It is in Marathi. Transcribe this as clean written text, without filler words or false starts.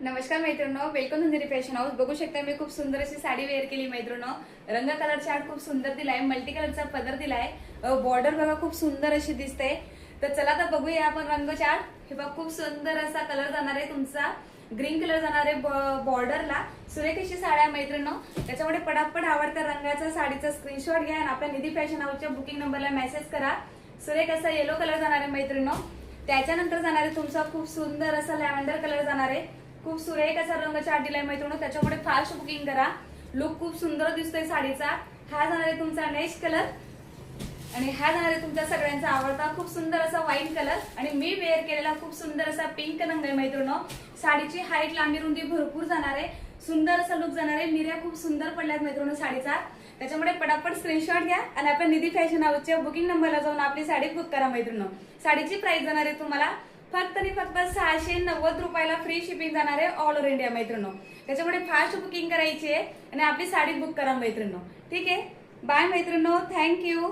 नमस्कार मैत्रिणींनो, वेलकम टू फॅशन हाऊस। बघू शकता मी खूप सुंदर अशी साडी वेअर केली मैत्रिणींनो। रंग कलर चार्ट खूप सुंदर दिलाय, मल्टी कलरचा पदर दिलाय, बॉर्डर बघा खूप सुंदर अशी दिसते। तर चला आता बघूया आपण रंग चार्ट। हे बघा खूप सुंदर असा कलर जाणार आहे तुमचा, ग्रीन कलर जाणार आहे बॉर्डरला। सुरेख अशी साड्या मैत्रिणींनो, त्याच्यामुळे पटापट आवडत्या रंगाचा साडीचा स्क्रीनशॉट घ्या आणि आपल्या निधी फॅशन हाऊसच्या बुकिंग नंबरला मेसेज करा। सुरेख असा येलो कलर जाणार आहे मैत्रिणींनो, त्याच्यानंतर जाणार आहे तुमचा खूप सुंदर असा लॅव्हेंडर कलर जाणार आहे। खूप सुरेख असा रंग चार्ट दिलाय मैत्रिणींनो, त्याच्यामुळे फास्ट बुकिंग करा। लुक खूप सुंदर दिसतोय साडीचा। हा जाणार आहे तुमचा नेक्स्ट कलर आणि हा जाणार आहे तुमच्या सगळ्यांचा आवडता खूप सुंदर असा व्हाईट कलर आणि मी वेअर केलेला खूप सुंदर असा पिंक रंग आहे मैत्रिणींनो। साडीची हाईट लांबी रुंदी भरपूर जाणार आहे, सुंदर असा लुक जाणार आहे। मिऱ्या खूप सुंदर पडल्यात मैत्रिणींनो साडीचा, त्याच्यामुळे पटापट स्क्रीनशॉट घ्या आणि आपल्या निधी फॅशन हाऊसच्या बुकिंग नंबरला जाऊन आपली साडी बुक करा मैत्रिणींनो। साडीची प्राइस जाणार आहे तुम्हाला फक्त आणि फक्त 690 रुपयाला, फ्री शिपिंग जाणार आहे ऑल ओव्हर इंडिया मैत्रिणींनो। त्याच्यामुळे फास्ट बुकिंग करायची आहे आणि आपली साडी बुक करा मैत्रिणींनो। ठीक आहे, बाय मैत्रिणींनो, थँक्यू।